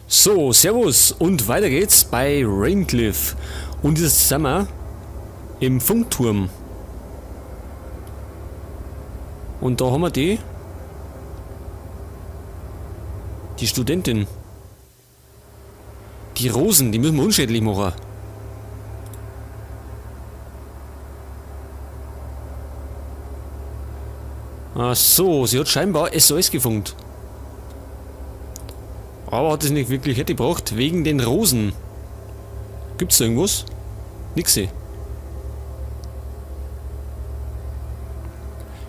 So, servus und weiter geht's bei Raincliff. Und jetzt sind wir im Funkturm. Und da haben wir die Studentin. Die Rosen, die müssen wir unschädlich machen. Ach so, sie hat scheinbar SOS gefunkt. Aber hat es nicht wirklich hätte gebracht, wegen den Rosen. Gibt's da irgendwas? Nixi.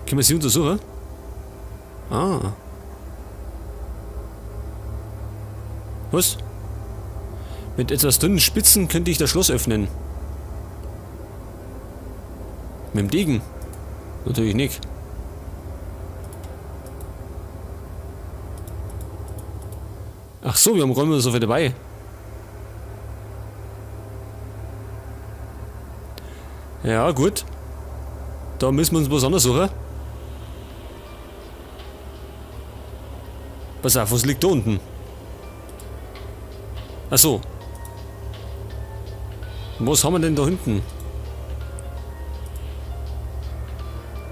Können wir sie untersuchen? Ah. Was? Mit etwas dünnen Spitzen könnte ich das Schloss öffnen. Mit dem Degen? Natürlich nicht. Ach so, wir haben Räume so viel dabei. Ja, gut. Da müssen wir uns was anderes suchen. Pass auf, was liegt da unten? Ach so. Was haben wir denn da hinten?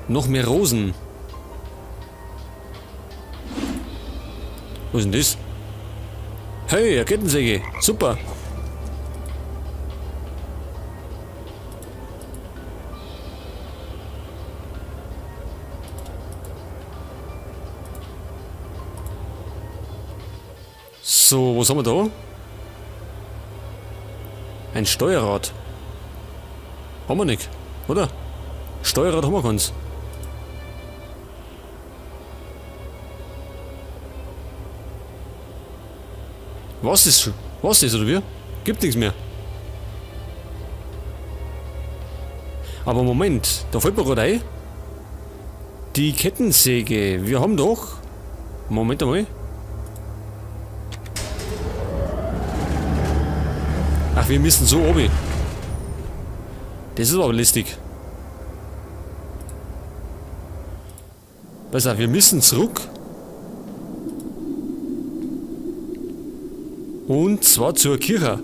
Noch mehr Rosen. Was ist denn das? Hey, eine Kettensäge. Super. So, was haben wir da? Ein Steuerrad. Haben wir nicht, oder? Steuerrad haben wir keins. Was ist schon? Was ist oder wie? Gibt nichts mehr. Aber Moment, da fällt mir gerade ein. Die Kettensäge. Wir haben doch. Moment einmal. Ach, wir müssen so oben. Das ist aber listig. Pass auf, wir müssen zurück. Und zwar zur Kirche.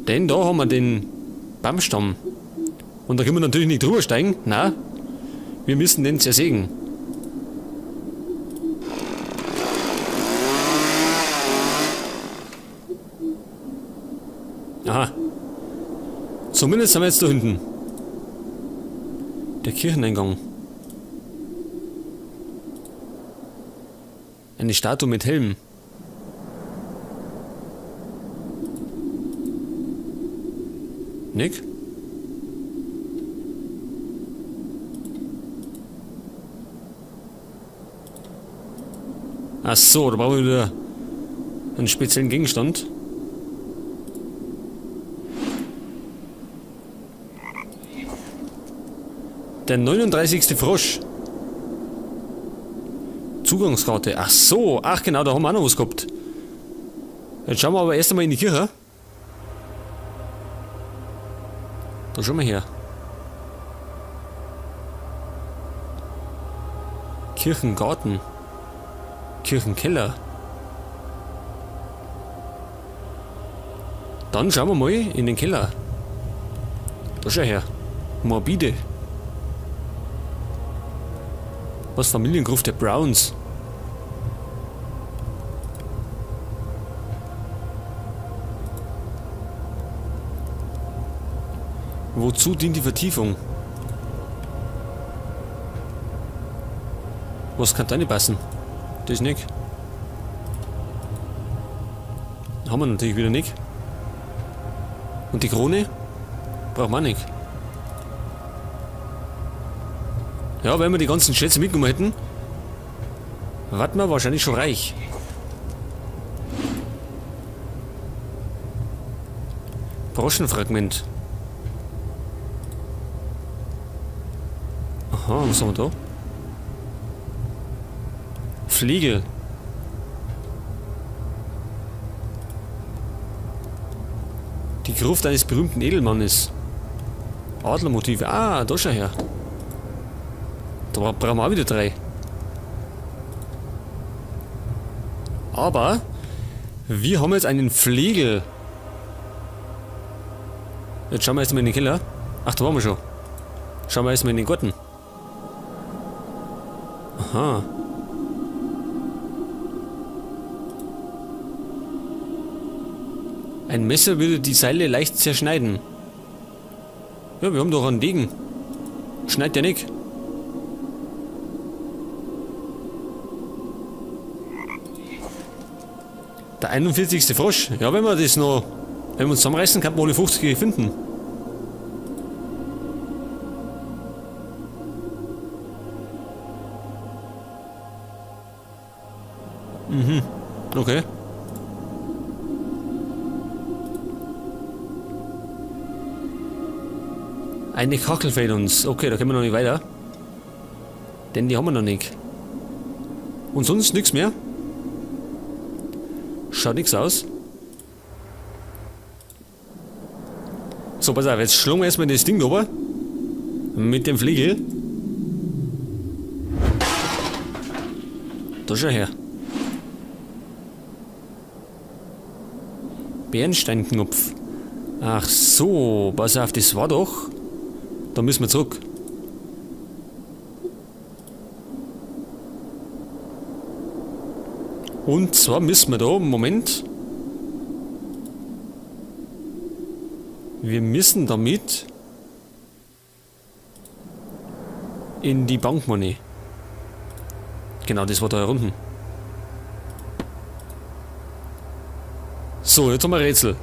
Denn da haben wir den Baumstamm. Und da können wir natürlich nicht drüber steigen. Nein. Wir müssen den zersägen. Aha. Zumindest sind wir jetzt da hinten. Der Kircheneingang. Eine Statue mit Helm. Nick? Ach so, da brauchen wir wieder einen speziellen Gegenstand. Der 39. Frosch. Zugangskarte. Ach so, ach genau, da haben wir auch noch was gehabt. Jetzt schauen wir aber erst einmal in die Kirche. Da schauen wir her. Kirchengarten. Kirchenkeller. Dann schauen wir mal in den Keller. Da schau her. Morbide. Was Familiengruft der Browns. Wozu dient die Vertiefung? Was kann da nicht passen? Das nicht. Haben wir natürlich wieder nicht. Und die Krone? Braucht man nicht. Ja, wenn wir die ganzen Schätze mitgenommen hätten, wären wir wahrscheinlich schon reich. Broschenfragment. Aha, was haben wir da? Fliege. Die Gruft eines berühmten Edelmannes. Adlermotive. Ah, da schau her. Da brauchen wir auch wieder 3. Aber Wir haben jetzt einen Flegel. Jetzt schauen wir erstmal in den Keller. Ach, da waren wir schon. Schauen wir erstmal in den Garten. Aha. Ein Messer würde die Seile leicht zerschneiden. Ja, wir haben doch einen Degen. Schneidet ja nicht. Der 41. Frosch. Ja, wenn wir das noch... Wenn wir uns zusammenreißen, kann man alle 50 finden. Mhm. Okay. Eine Kachel fehlt uns. Okay, da können wir noch nicht weiter. Denn die haben wir noch nicht. Und sonst nichts mehr. Schaut nichts aus. So, pass auf, jetzt schlagen wir erstmal das Ding drüber. Mit dem Flegel. Da schau her. Bernsteinknopf. Ach so, pass auf, das war doch. Da müssen wir zurück. Und zwar müssen wir da, Moment. Wir müssen damit in die Bankmoney. Genau, das war da unten. So, jetzt haben wir ein Rätsel.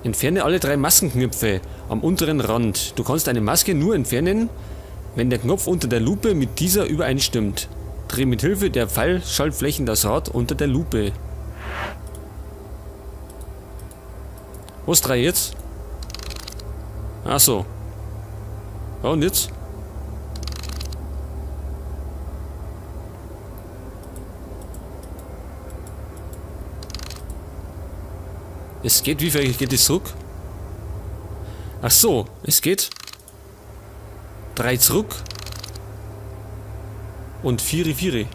Entferne alle 3 Maskenknöpfe am unteren Rand. Du kannst eine Maske nur entfernen, wenn der Knopf unter der Lupe mit dieser übereinstimmt. Dreh mit Hilfe der Fallschaltflächen das Rad unter der Lupe. Was 3 jetzt? Ach so. Ja, und jetzt? Es geht, wie viel geht es zurück? Ach so, es geht 3 zurück und 4.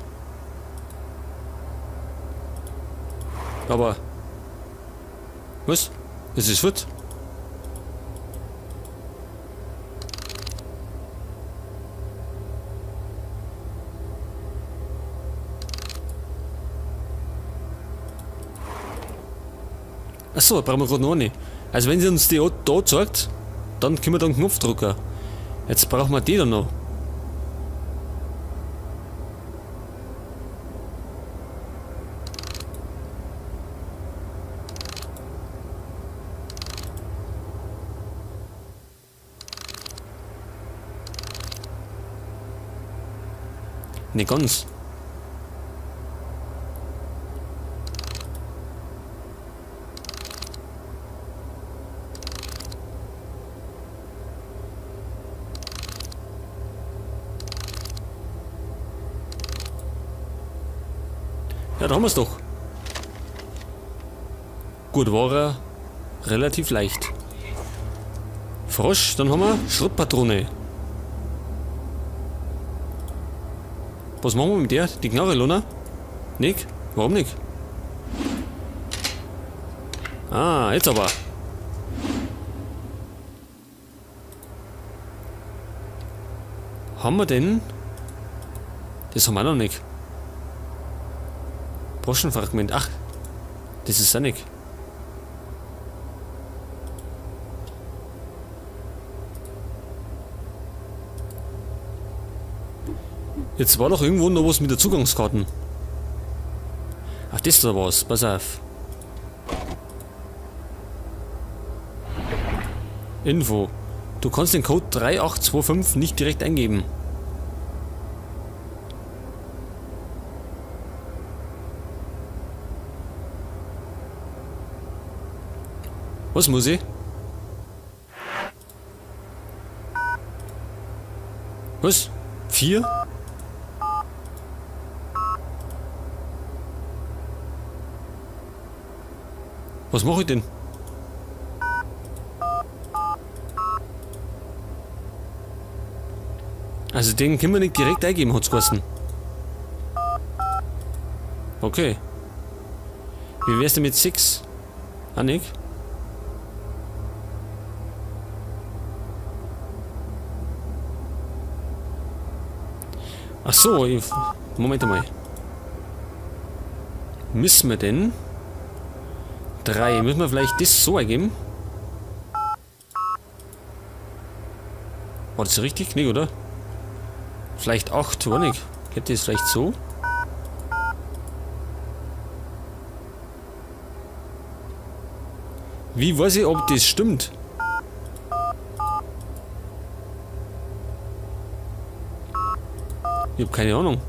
Aber was? Es ist gut. Achso, brauchen wir gerade noch eine. Also wenn sie uns die da zeigt, dann können wir da einen Knopf drücken. Jetzt brauchen wir die dann noch. Nicht ganz. Ja, da haben wir es doch. Gut, war er relativ leicht. Frosch, dann haben wir Schrottpatrone. Was machen wir mit der? Die Knarre, Luna? Nicht? Warum nicht? Ah, jetzt aber. Haben wir denn? Das haben wir noch nicht. Broschenfragment. Ach, das ist ja nicht. Jetzt war doch irgendwo noch was mit der Zugangskarten. Ach, das ist da was. Pass auf. Info. Du kannst den Code 3825 nicht direkt eingeben. Was muss ich? Was? 4? Was mache ich denn? Also den können wir nicht direkt eingeben, hat's geheißen. Okay. Wie wär's denn mit 6? Annik? Ach so, Moment mal. Müssen wir denn? 3. Müssen wir vielleicht das so ergeben? War das richtig? Nee, oder? Vielleicht 8, war nicht? Geht das vielleicht so? Wie weiß ich, ob das stimmt? Ich hab keine Ahnung.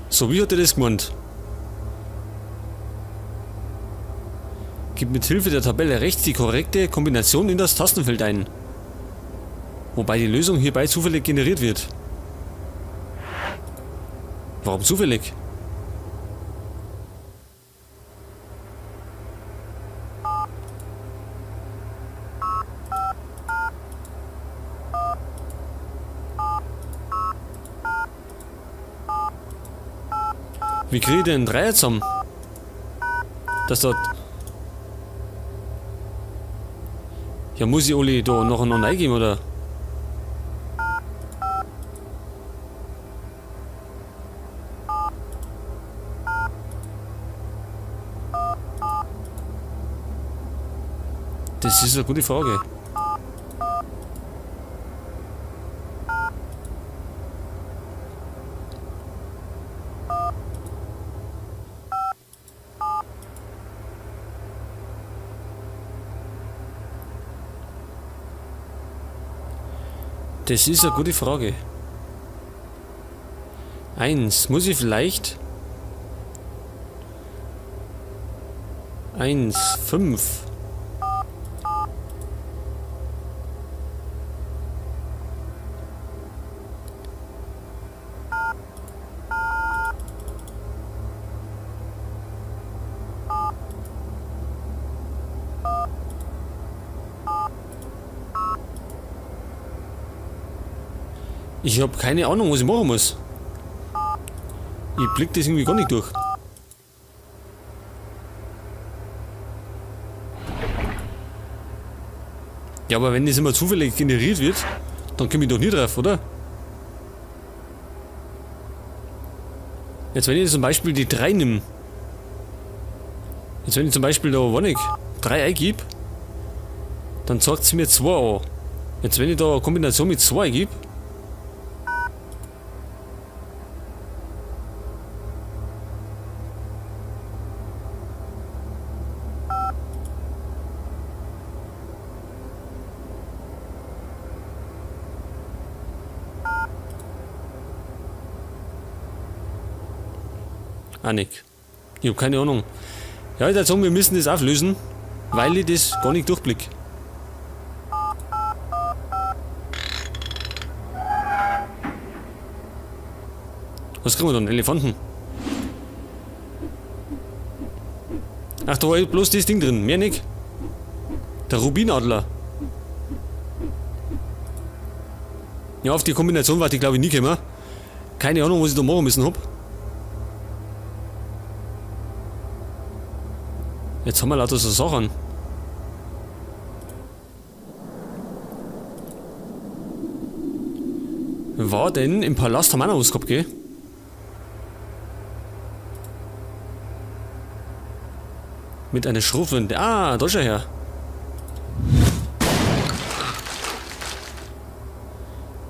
So, wie hat er das gemeint? Gib mit Hilfe der Tabelle rechts die korrekte Kombination in das Tastenfeld ein. Wobei die Lösung hierbei zufällig generiert wird. Warum zufällig? Wie kriege ich denn einen Dreier zusammen? Das dort. Ja, muss ich Oli da noch einen eingeben, oder? Das ist eine gute Frage. Das ist eine gute Frage. 1. Muss ich vielleicht 1, 5. Ich habe keine Ahnung, was ich machen muss. Ich blick das irgendwie gar nicht durch. Ja, aber wenn das immer zufällig generiert wird, dann komme ich doch nie drauf, oder? Jetzt wenn ich zum Beispiel die 3 nehme. Jetzt wenn ich zum Beispiel da Wonig 3 eingib, dann sagt sie mir 2 an. Jetzt wenn ich da eine Kombination mit 2 eingib, Annik. Ich habe keine Ahnung. Ja, ich würde sagen, wir müssen das auflösen, weil ich das gar nicht durchblick. Was kriegen wir dann? Elefanten? Ach, da war bloß das Ding drin, mehr nicht. Der Rubinadler. Ja, auf die Kombination warte ich glaube ich nie gekommen. Keine Ahnung, was ich da machen müssen hab. Jetzt haben wir lauter so Sachen. War denn im Palast haben wir auch noch was gehabt, gell? Mit einer Schrotflinte. Ah, da schau her.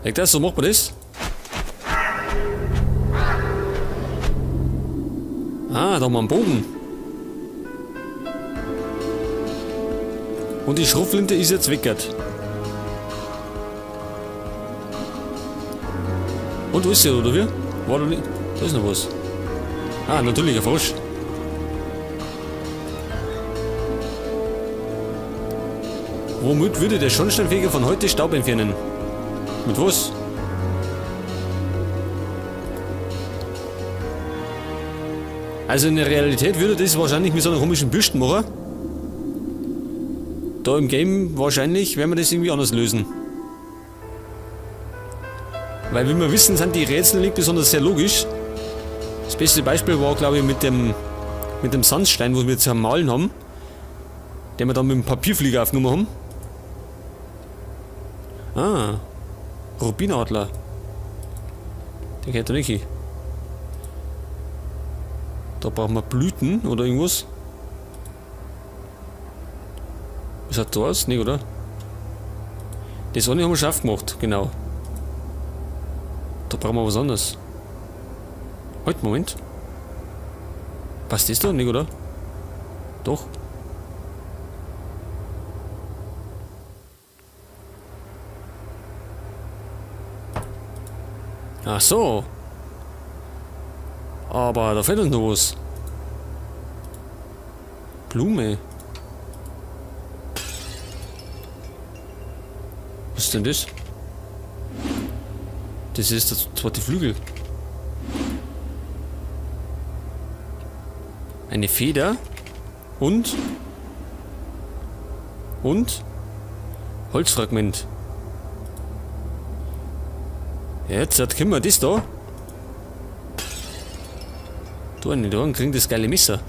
Leg das, so macht man das? Ah, da haben wir einen Bogen. Und die Schrotflinte ist jetzt weggert. Und wo ist sie, oder wie? War da nicht? Da ist noch was. Ah, natürlich, ein Frosch. Womit würde der Schornsteinfeger von heute Staub entfernen? Mit was? Also in der Realität würde das wahrscheinlich mit so einer komischen Bürsten machen. Da im Game wahrscheinlich werden wir das irgendwie anders lösen. Weil, wie wir wissen, sind die Rätsel nicht besonders sehr logisch. Das beste Beispiel war, glaube ich, mit dem Sandstein, wo wir zum Malen haben. Den wir dann mit dem Papierflieger aufgenommen haben. Ah. Rubinadler. Der geht da nicht hin. Da brauchen wir Blüten oder irgendwas. Was hat das? Nee, oder? Das eine haben wir scharf gemacht, genau. Da brauchen wir was anderes. Halt, Moment. Passt das da nicht, oder? Doch. Ach so. Aber da fehlt uns noch was. Blume. Was ist denn das? Das ist der zweite Flügel. Eine Feder. Und Holzfragment. Jetzt können wir das da. Da nicht, da kriegen das geile Messer.